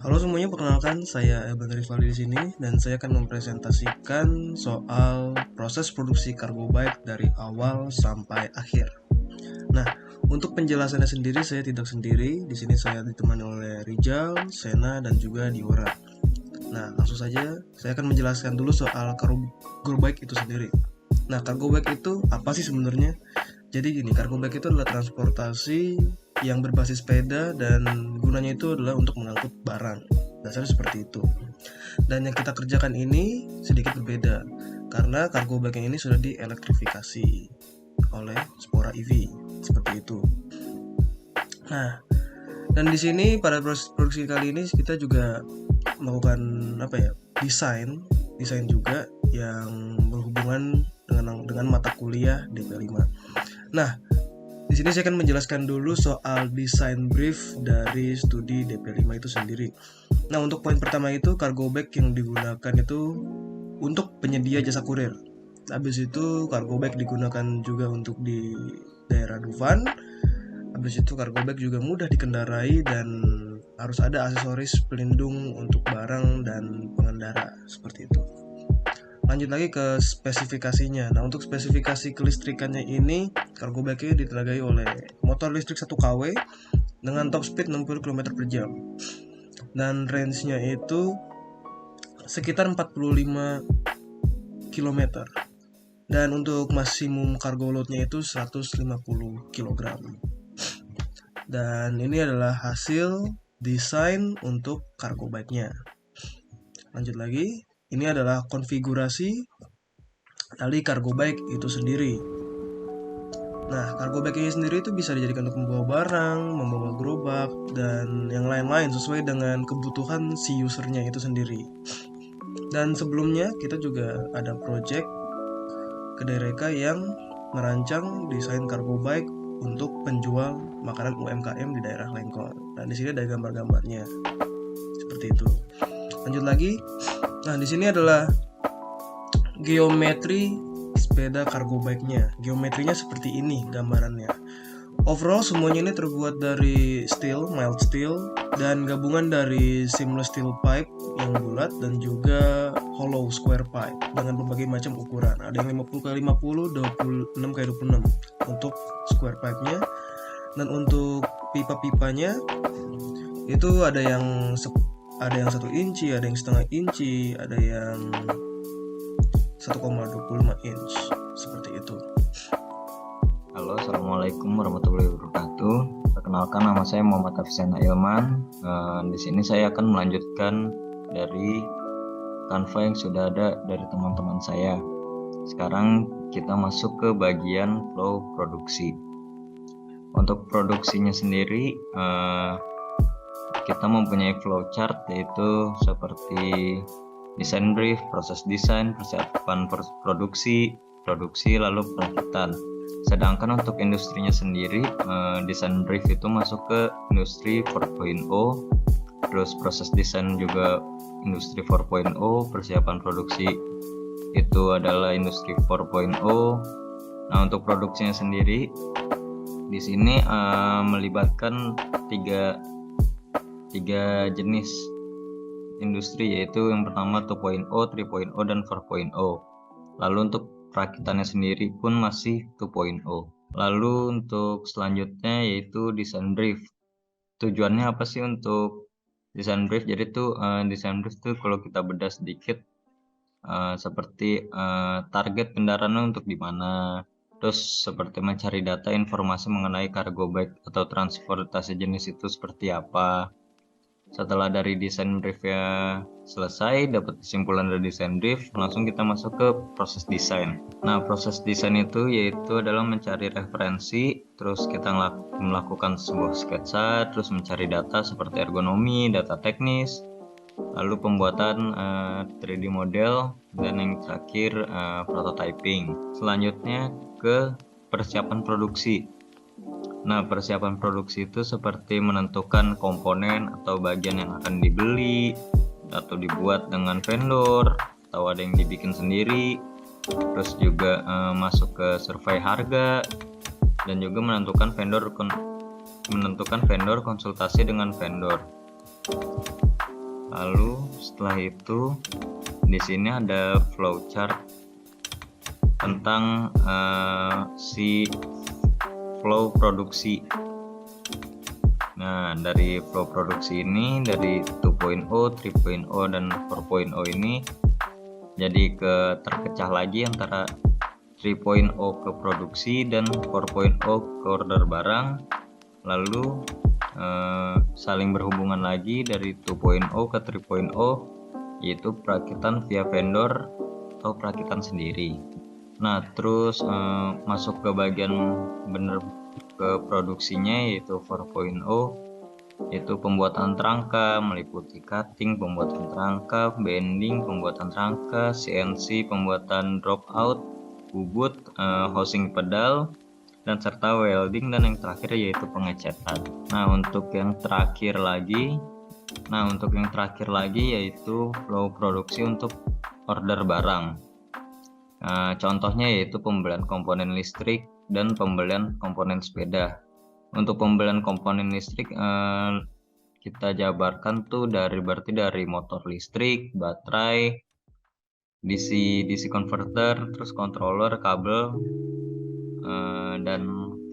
Halo semuanya, perkenalkan saya Ebal Rivaldi di sini dan saya akan mempresentasikan soal proses produksi kargo bike dari awal sampai akhir. Nah, untuk penjelasannya sendiri saya tidak sendiri. Di sini saya ditemani oleh Rijal, Sena, dan juga Diora. Nah, langsung saja saya akan menjelaskan dulu soal kargo bike itu sendiri. Nah, kargo bike itu apa sih sebenarnya? Jadi gini, kargo bike itu adalah transportasi yang berbasis sepeda dan gunanya itu adalah untuk mengangkut barang. Dasarnya seperti itu. Dan yang kita kerjakan ini sedikit berbeda karena kargo bike ini sudah dielektrifikasi oleh Spora EV seperti itu. Nah, dan di sini pada proses produksi kali ini kita juga melakukan desain juga yang berhubungan dengan mata kuliah DP5. Nah, di sini saya akan menjelaskan dulu soal desain brief dari studi DP5 itu sendiri. Nah, untuk poin pertama itu cargo bag yang digunakan itu untuk penyedia jasa kurir. Habis itu cargo bag digunakan juga untuk di daerah Dufan. Habis itu cargo bag juga mudah dikendarai dan harus ada aksesoris pelindung untuk barang dan pengendara seperti itu. Lanjut lagi ke spesifikasinya. Nah, untuk spesifikasi kelistrikannya ini, cargo bike ini ditenagai oleh motor listrik 1 kW dengan top speed 60 km per jam. Dan range-nya itu sekitar 45 km. Dan untuk maksimum cargo load-nya itu 150 kg. Dan ini adalah hasil desain untuk cargo bike-nya. Lanjut lagi. Ini adalah konfigurasi tali cargo bike itu sendiri. Nah, cargo bike ini sendiri itu bisa dijadikan untuk membawa barang, membawa gerobak, dan yang lain-lain sesuai dengan kebutuhan si usernya itu sendiri. Dan sebelumnya kita juga ada project kedai reka yang merancang desain cargo bike untuk penjual makanan UMKM di daerah Lengkong. Dan di sini ada gambar-gambarnya seperti itu. Lanjut lagi. Nah, di sini adalah geometri sepeda cargo bike-nya. Geometrinya seperti ini gambarannya. Overall semuanya ini terbuat dari steel, mild steel, dan gabungan dari seamless steel pipe yang bulat dan juga hollow square pipe dengan berbagai macam ukuran. Ada yang 50x50, 26x26 untuk square pipe-nya. Dan untuk pipa-pipanya itu ada yang 1 inci, ada yang setengah inci, ada yang 1,25 inch seperti itu. Halo, assalamualaikum warahmatullahi wabarakatuh. Perkenalkan, nama saya Muhammad Afisana Ilman. Di sini saya akan melanjutkan dari kanva yang sudah ada dari teman-teman saya. Sekarang kita masuk ke bagian flow produksi. Untuk produksinya sendiri, kita mempunyai flowchart, yaitu seperti desain brief, proses desain, persiapan produksi, lalu perakitan. Sedangkan untuk industrinya sendiri, desain brief itu masuk ke industri 4.0, terus proses desain juga industri 4.0, persiapan produksi itu adalah industri 4.0. Nah, untuk produksinya sendiri di sini melibatkan tiga jenis industri, yaitu yang pertama 2.0, 3.0, dan 4.0. Lalu untuk perakitannya sendiri pun masih 2.0. Lalu untuk selanjutnya yaitu desain brief. Tujuannya apa sih untuk desain brief? Jadi tuh desain brief tuh kalau kita bedah sedikit seperti target kendaraannya untuk di mana, terus seperti mencari data informasi mengenai cargo bike atau transportasi jenis itu seperti apa. Setelah dari desain briefnya selesai, dapat kesimpulan dari desain brief, langsung kita masuk ke proses desain. Nah, proses desain itu yaitu adalah mencari referensi, terus kita melakukan sebuah sketsa, terus mencari data seperti ergonomi, data teknis, lalu pembuatan 3D model, dan yang terakhir prototyping. Selanjutnya ke persiapan produksi. Nah, persiapan produksi itu seperti menentukan komponen atau bagian yang akan dibeli atau dibuat dengan vendor, atau ada yang dibikin sendiri. Terus juga masuk ke survei harga, dan juga menentukan vendor konsultasi dengan vendor. Lalu setelah itu di sini ada flowchart tentang si flow produksi. Nah, dari flow produksi ini dari 2.0, 3.0 dan 4.0 ini jadi terpecah lagi antara 3.0 ke produksi dan 4.0 ke order barang, lalu saling berhubungan lagi dari 2.0 ke 3.0, yaitu perakitan via vendor atau perakitan sendiri. Nah, terus masuk ke bagian bener ke produksinya, yaitu 4.0, yaitu pembuatan kerangka meliputi cutting, pembuatan kerangka, bending, pembuatan kerangka, CNC, pembuatan dropout, bubut, housing pedal, dan serta welding, dan yang terakhir yaitu pengecetan. Nah, untuk yang terakhir lagi yaitu flow produksi untuk order barang. Contohnya yaitu pembelian komponen listrik dan pembelian komponen sepeda. Untuk pembelian komponen listrik kita jabarkan tuh dari motor listrik, baterai, DC converter, terus controller, kabel, dan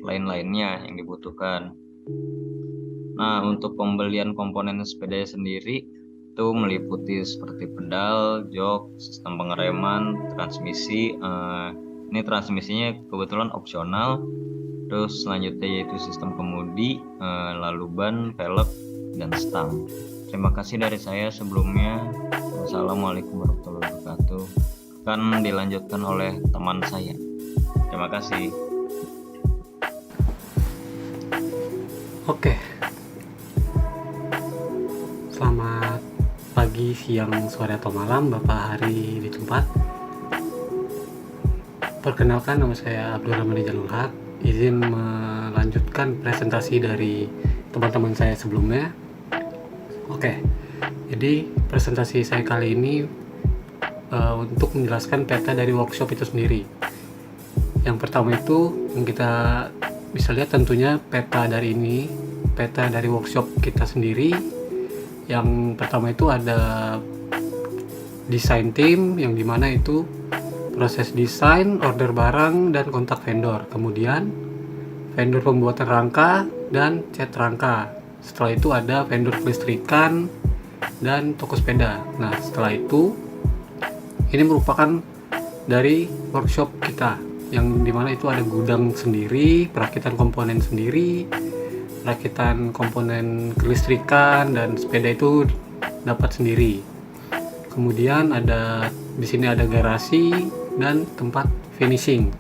lain-lainnya yang dibutuhkan. Nah, untuk pembelian komponen sepeda sendiri itu meliputi seperti pedal, jok, sistem pengereman, transmisi. Ini transmisinya kebetulan opsional. Terus selanjutnya yaitu sistem kemudi, lalu ban, velg, dan stang. Terima kasih dari saya sebelumnya. Wassalamualaikum warahmatullahi wabarakatuh. Akan dilanjutkan oleh teman saya. Terima kasih. Oke, selamat pagi, siang, sore, atau malam Bapak hari di tempat. Perkenalkan, nama saya Abdul Rahman Jalul Haq. Izin melanjutkan presentasi dari teman-teman saya sebelumnya. Oke, jadi presentasi saya kali ini untuk menjelaskan peta dari workshop itu sendiri. Yang pertama itu yang kita bisa lihat tentunya peta dari workshop kita sendiri. Yang pertama itu ada design team, yang dimana itu proses desain, order barang, dan kontak vendor. Kemudian vendor pembuatan rangka dan cat rangka. Setelah itu ada vendor kelistrikan dan toko sepeda. Nah, setelah itu ini merupakan dari workshop kita, yang dimana itu ada gudang sendiri, perakitan komponen sendiri, perakitan komponen kelistrikan dan sepeda itu dapat sendiri. Kemudian di sini ada garasi dan tempat finishing.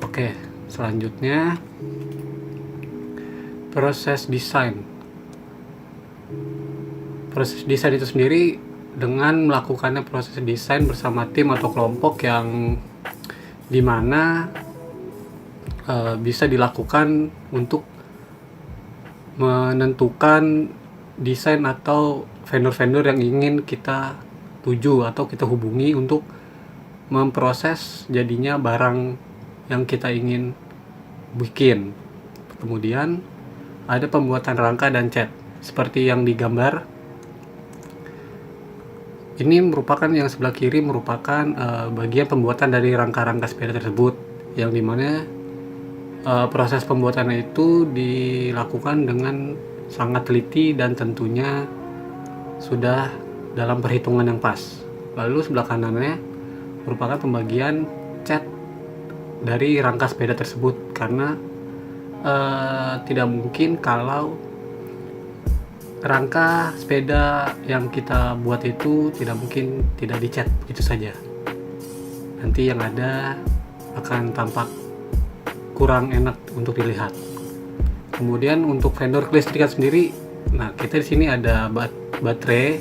Oke, selanjutnya proses desain. Proses desain itu sendiri dengan melakukannya proses desain bersama tim atau kelompok yang dimana bisa dilakukan untuk menentukan desain atau vendor-vendor yang ingin kita tuju atau kita hubungi untuk memproses jadinya barang yang kita ingin bikin. Kemudian ada pembuatan rangka dan cat seperti yang digambar. Ini merupakan yang sebelah kiri merupakan bagian pembuatan dari rangka-rangka sepeda tersebut, yang dimana proses pembuatannya itu dilakukan dengan sangat teliti dan tentunya sudah dalam perhitungan yang pas. Lalu sebelah kanannya merupakan pembagian cat dari rangka sepeda tersebut, karena tidak mungkin kalau rangka sepeda yang kita buat itu tidak mungkin tidak dicat begitu saja. Nanti yang ada akan tampak kurang enak untuk dilihat. Kemudian untuk vendor kelistrikan sendiri, nah kita di sini ada baterai.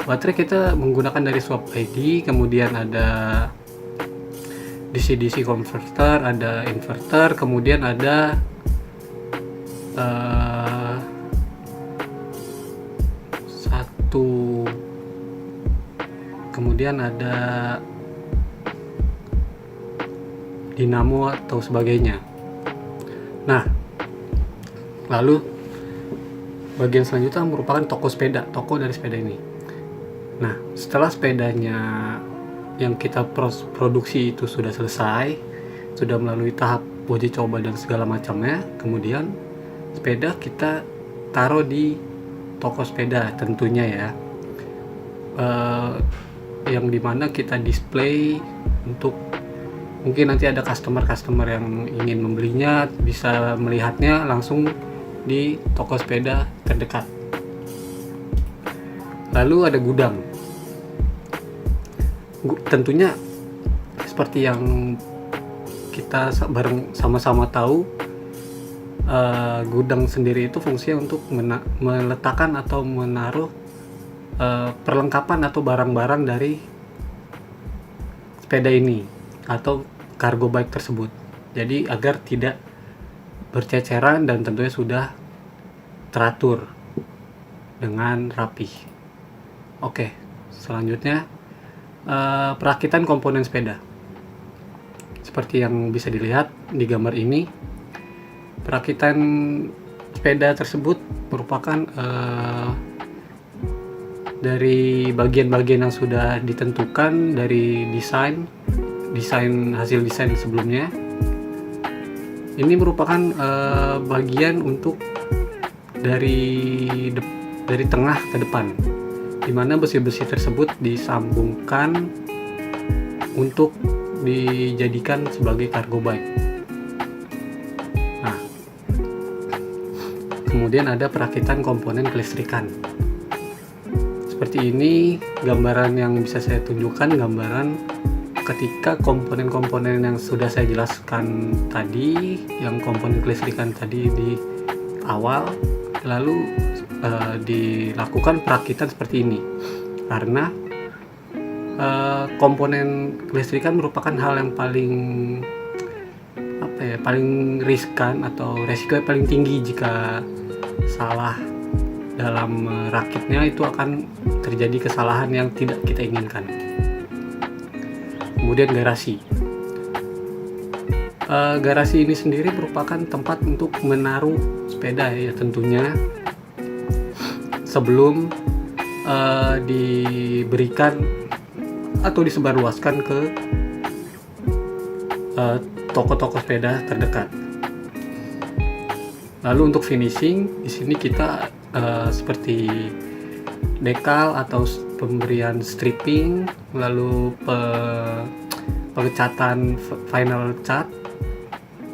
Baterai kita menggunakan dari swap ID, kemudian ada DC-DC converter, ada inverter, kemudian ada kemudian ada dinamo atau sebagainya. Nah, lalu bagian selanjutnya merupakan toko dari sepeda ini. Nah, setelah sepedanya yang kita produksi itu sudah selesai, sudah melalui tahap uji coba dan segala macamnya, kemudian sepeda kita taruh di toko sepeda tentunya ya, yang dimana kita display untuk mungkin nanti ada customer yang ingin membelinya bisa melihatnya langsung di toko sepeda terdekat. Lalu ada gudang. Tentunya seperti yang kita sama-sama tahu, gudang sendiri itu fungsinya untuk meletakkan atau menaruh perlengkapan atau barang-barang dari sepeda ini atau cargo bike tersebut. Jadi agar tidak berceceran dan tentunya sudah teratur dengan rapih. Oke, selanjutnya perakitan komponen sepeda. Seperti yang bisa dilihat di gambar ini, perakitan sepeda tersebut merupakan dari bagian-bagian yang sudah ditentukan dari hasil desain sebelumnya. Ini merupakan bagian untuk dari tengah ke depan, di mana besi-besi tersebut disambungkan untuk dijadikan sebagai cargo bike. Nah, kemudian ada perakitan komponen kelistrikan. Seperti ini gambaran yang bisa saya tunjukkan, gambaran ketika komponen-komponen yang sudah saya jelaskan tadi, yang komponen kelistrikan tadi di awal, lalu dilakukan perakitan seperti ini. Karena komponen kelistrikan merupakan hal yang paling riskan atau resiko yang paling tinggi. Jika salah dalam merakitnya, itu akan terjadi kesalahan yang tidak kita inginkan. Kemudian garasi ini sendiri merupakan tempat untuk menaruh sepeda ya tentunya, sebelum diberikan atau disebarluaskan ke toko-toko sepeda terdekat. Lalu untuk finishing, di sini kita seperti dekal atau pemberian stripping, lalu pengecatan final cat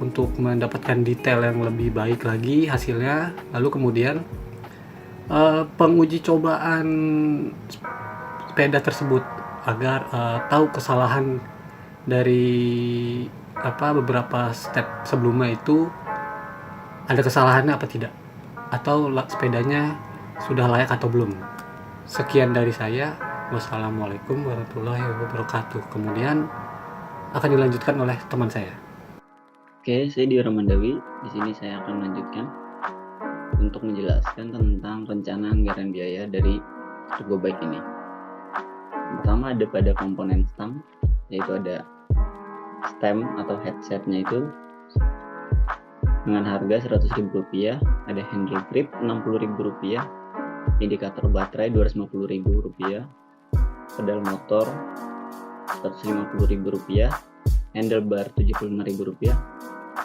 untuk mendapatkan detail yang lebih baik lagi hasilnya. Lalu kemudian penguji cobaan sepeda tersebut agar tahu kesalahan dari beberapa step sebelumnya itu ada kesalahannya apa tidak, atau sepedanya sudah layak atau belum. Sekian dari saya. Wassalamualaikum warahmatullahi wabarakatuh. Kemudian akan dilanjutkan oleh teman saya. Oke, saya Dio Ramandawi. Di sini saya akan melanjutkan untuk menjelaskan tentang rencana anggaran biaya dari cargo bike ini. Pertama ada pada komponen stem, yaitu ada stem atau headsetnya itu dengan harga Rp100.000, ada handle grip Rp60.000, indikator baterai Rp250.000, pedal motor Rp150.000, handlebar Rp75.000,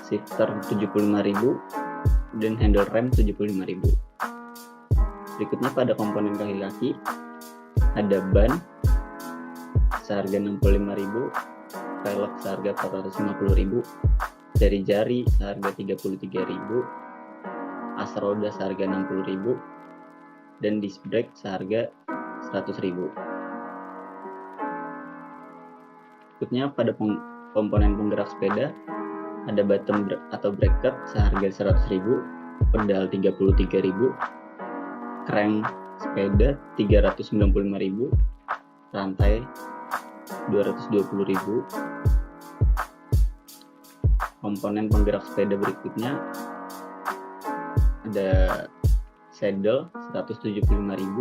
shifter Rp75.000, dan handle rem Rp75.000. Berikutnya pada komponen kaki-kaki ada ban seharga Rp65.000, velg seharga Rp450.000, jari-jari seharga Rp33.000, as roda seharga Rp60.000, dan disc brake seharga Rp100.000. Berikutnya pada komponen penggerak sepeda ada bottom atau bracket seharga Rp100.000, pedal Rp33.000, crank sepeda Rp395.000, rantai Rp220.000. Komponen penggerak sepeda berikutnya ada saddle Rp175.000,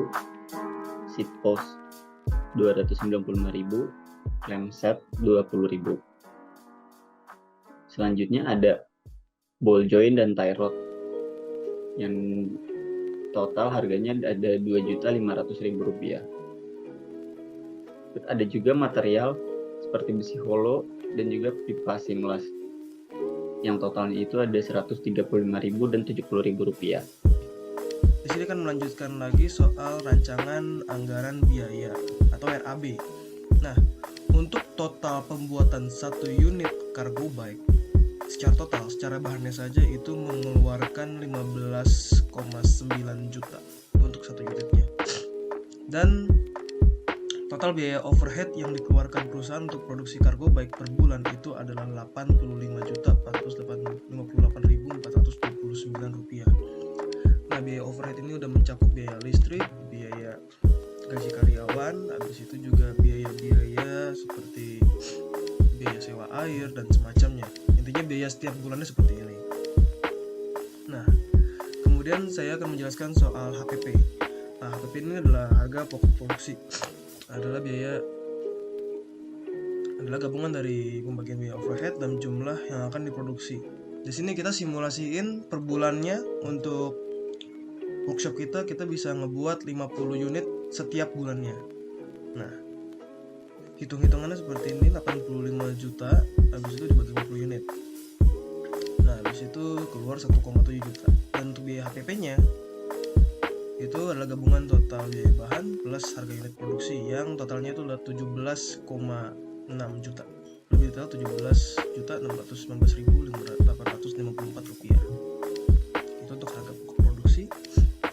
seat post Rp295.000, clamshell Rp20.000. Selanjutnya ada ball joint dan tie rod yang total harganya ada Rp2.500.000. Terus ada juga material seperti besi holo dan juga pipa seamless yang totalnya itu ada Rp135.000 dan Rp70.000. Di sini kan melanjutkan lagi soal rancangan anggaran biaya atau RAB. Nah, untuk total pembuatan satu unit cargo bike secara bahannya saja itu mengeluarkan 15,9 juta untuk satu unitnya. Dan total biaya overhead yang dikeluarkan perusahaan untuk produksi cargo bike per bulan itu adalah Rp85.458.429. Nah, biaya overhead ini udah mencakup biaya listrik, biaya gaji karyawan, habis itu juga biaya-biaya seperti biaya sewa air dan semacamnya. Intinya biaya setiap bulannya seperti ini. Nah, kemudian saya akan menjelaskan soal HPP. Nah, HPP ini adalah harga pokok produksi. Adalah gabungan dari pembagian biaya overhead dan jumlah yang akan diproduksi. Di sini kita simulasiin per bulannya. Untuk workshop kita bisa ngebuat 50 unit setiap bulannya. Nah, hitung-hitungannya seperti ini, 85 juta habis itu dibagi 50 unit. Nah, habis itu keluar 1,7 juta. Dan untuk biaya HPP-nya itu adalah gabungan total biaya bahan plus harga unit produksi yang totalnya itu adalah 17,6 juta. Lebih detail 17.619.854 rupiah. Itu untuk harga pokok produksi.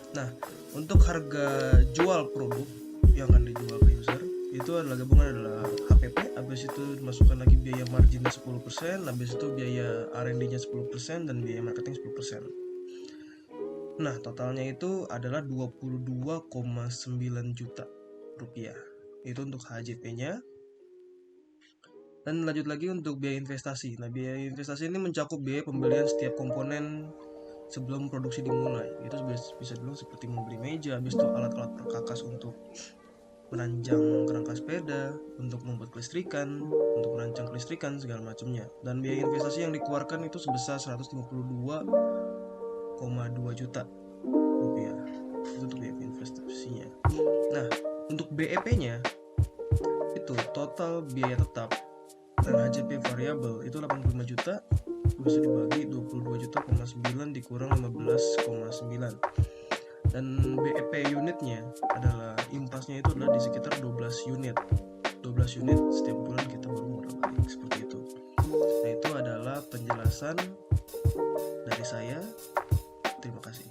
Nah, untuk harga jual produk yang akan dijual ke user itu adalah gabungan adalah HPP, habis itu dimasukkan lagi biaya marginnya 10%, habis itu biaya R&D-nya 10% dan biaya marketing 10%. Nah, totalnya itu adalah 22,9 juta rupiah. Itu untuk HJP-nya. Dan lanjut lagi untuk biaya investasi. Nah, biaya investasi ini mencakup biaya pembelian setiap komponen sebelum produksi dimulai. Itu bisa dulu seperti membeli meja, habis itu alat-alat perkakas untuk merancang kerangka sepeda, untuk membuat kelistrikan, untuk merancang kelistrikan segala macamnya. Dan biaya investasi yang dikeluarkan itu sebesar 152,2 juta rupiah. Itu untuk biaya investasinya. Nah, untuk BEP-nya itu total biaya tetap dan HJP variabel itu 85 juta bisa dibagi 22,9 dikurang 15,9. Dan BEP unitnya adalah impasnya itu adalah di sekitar 12 unit setiap bulan kita baru modal balik seperti itu. Nah, itu adalah penjelasan dari saya. Terima kasih.